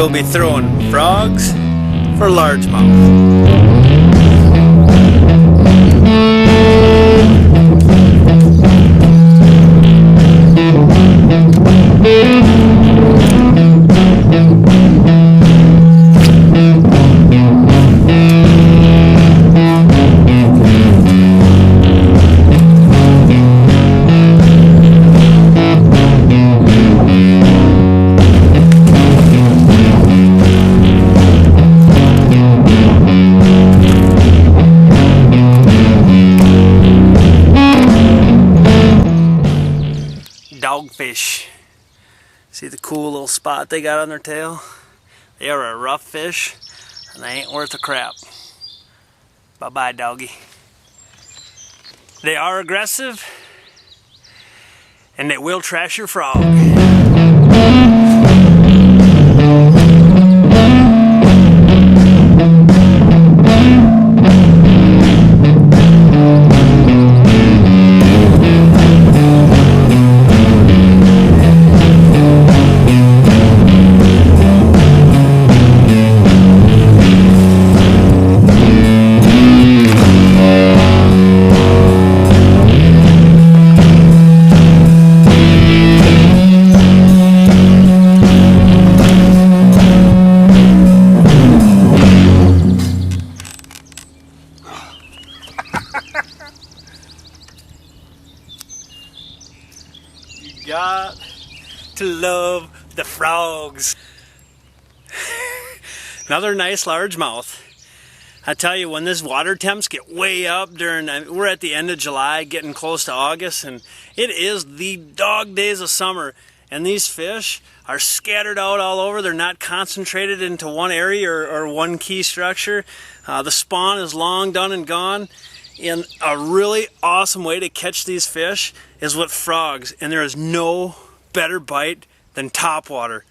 we'll be throwing frogs for largemouth. Dogfish. See the cool little spot they got on their tail? They are a rough fish and they ain't worth a crap. Bye bye, doggy. They are aggressive and they will trash your frog. You got to love the frogs. Another nice largemouth. I tell you, when this water temps get way up during, we're at the end of July, getting close to August, and it is the dog days of summer. And these fish are scattered out all over. They're not concentrated into one area or one key structure. The spawn is long done and gone. And a really awesome way to catch these fish is with frogs. And there is no better bite than topwater.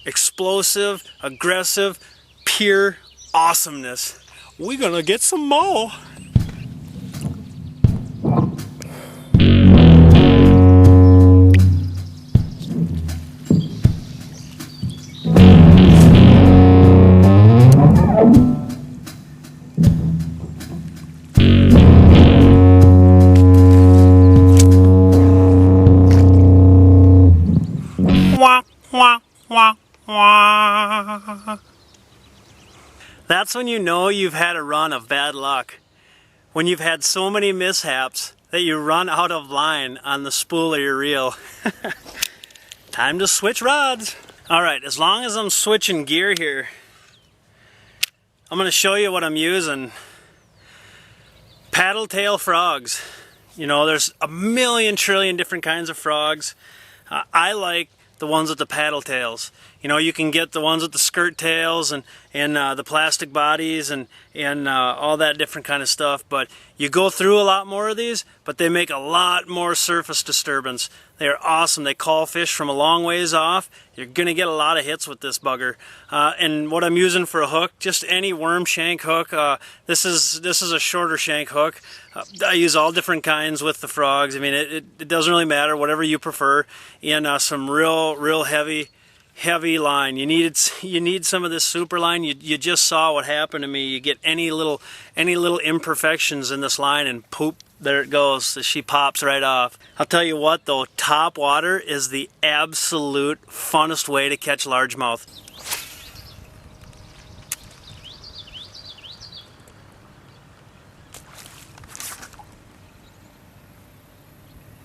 Explosive, aggressive, pure awesomeness. We're gonna get some more. Wah, wah, wah, wah. That's when you know you've had a run of bad luck. When you've had so many mishaps that you run out of line on the spool of your reel. Time to switch rods. Alright, as long as I'm switching gear here, I'm going to show you what I'm using. Paddle tail frogs. You know, there's a million trillion different kinds of frogs. I like the ones with the paddle tails. You know, you can get the ones with the skirt tails and the plastic bodies and all that different kind of stuff, but you go through a lot more of these, but they make a lot more surface disturbance. They're awesome. They call fish from a long ways off. You're gonna get a lot of hits with this bugger. And what I'm using for a hook, just any worm shank hook. This is a shorter shank hook. I use all different kinds with the frogs. I mean, it doesn't really matter, whatever you prefer. And some real heavy line. You need some of this super line. You just saw what happened to me. You get any little imperfections in this line and poop, there it goes. She pops right off. I'll tell you what though, topwater is the absolute funnest way to catch largemouth.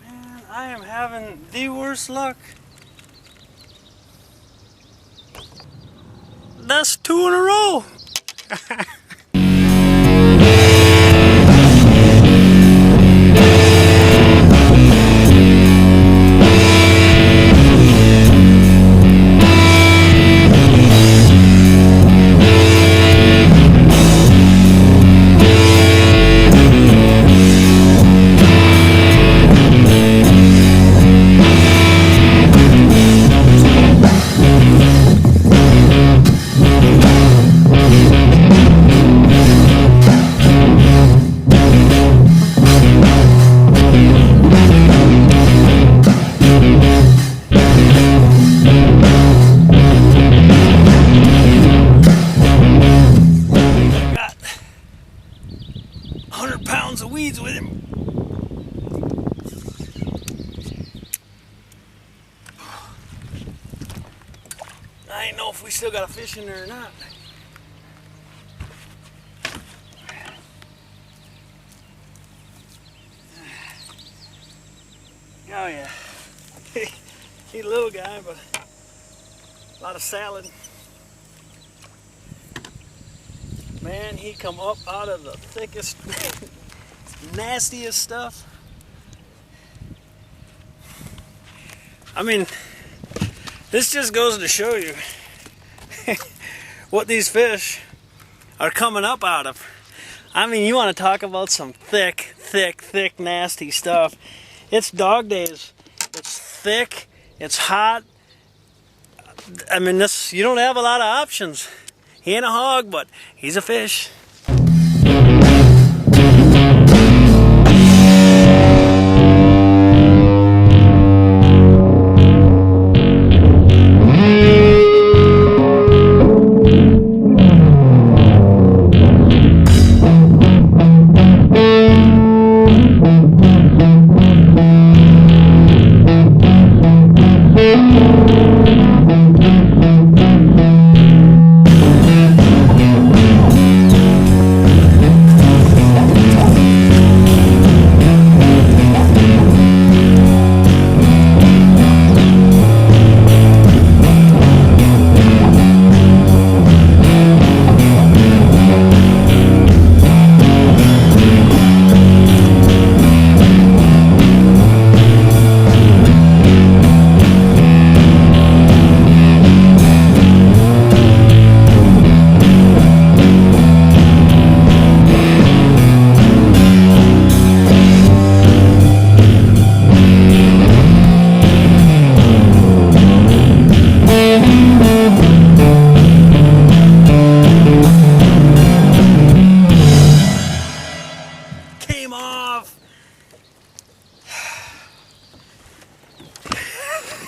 Man, I am having the worst luck. That's 2 in a row. weeds with him. I don't know if we still got a fish in there or not. Oh yeah, he's a little guy, but a lot of salad. Man, he come up out of the thickest, nastiest stuff. I mean, this just goes to show you what these fish are coming up out of. I mean, you want to talk about some thick, nasty stuff. It's dog days. It's thick, it's hot. I mean, this, you don't have a lot of options. He ain't a hog, but he's a fish.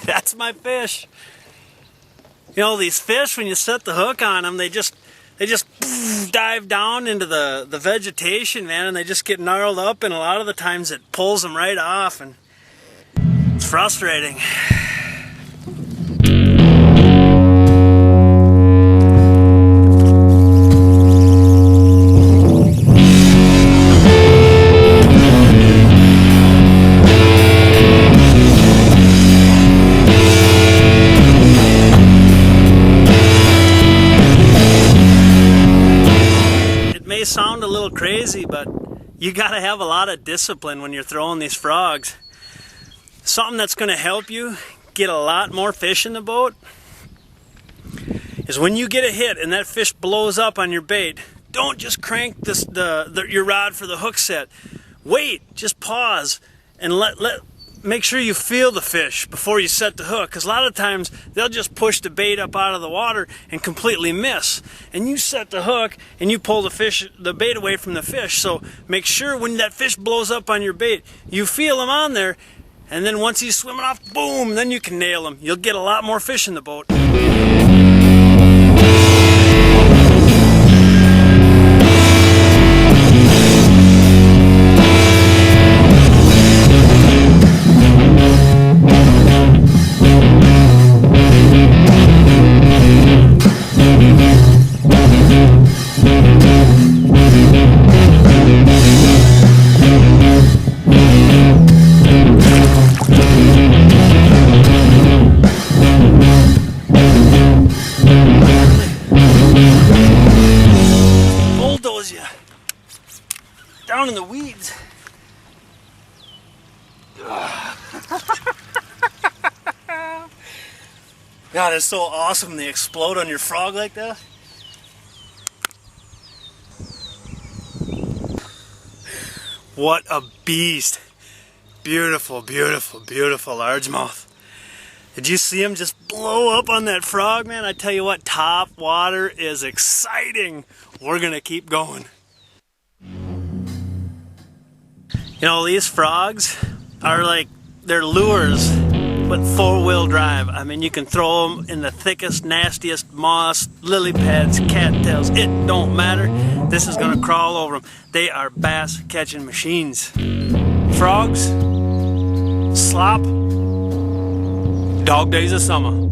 That's my fish. You know, these fish, when you set the hook on them, they just dive down into the vegetation, man, and they just get gnarled up, and a lot of the times it pulls them right off, and it's frustrating. Sound a little crazy, but you gotta have a lot of discipline when you're throwing these frogs. Something that's going to help you get a lot more fish in the boat is when you get a hit and that fish blows up on your bait, don't just crank your rod for the hook set. Wait, just pause and make sure you feel the fish before you set the hook, because a lot of times they'll just push the bait up out of the water and completely miss, and you set the hook and you pull the bait away from the fish. So make sure when that fish blows up on your bait, you feel him on there, and then once he's swimming off, boom, then you can nail him. You'll get a lot more fish in the boat. Down in the weeds. God, it's so awesome they explode on your frog like that. What a beast. Beautiful, beautiful, beautiful largemouth. Did you see him just blow up on that frog, man? I tell you what, top water is exciting. We're gonna keep going. You know, these frogs are like, they're lures. with 4-wheel drive. I mean, you can throw them in the thickest, nastiest moss, lily pads, cattails. It don't matter. This is gonna crawl over them. They are bass catching machines. Frogs, slop, dog days of summer.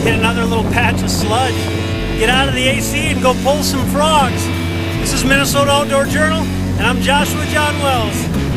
Hit another little patch of sludge, get out of the AC and go pull some frogs. This is Minnesota Outdoor Journal, and I'm Joshua John Wells.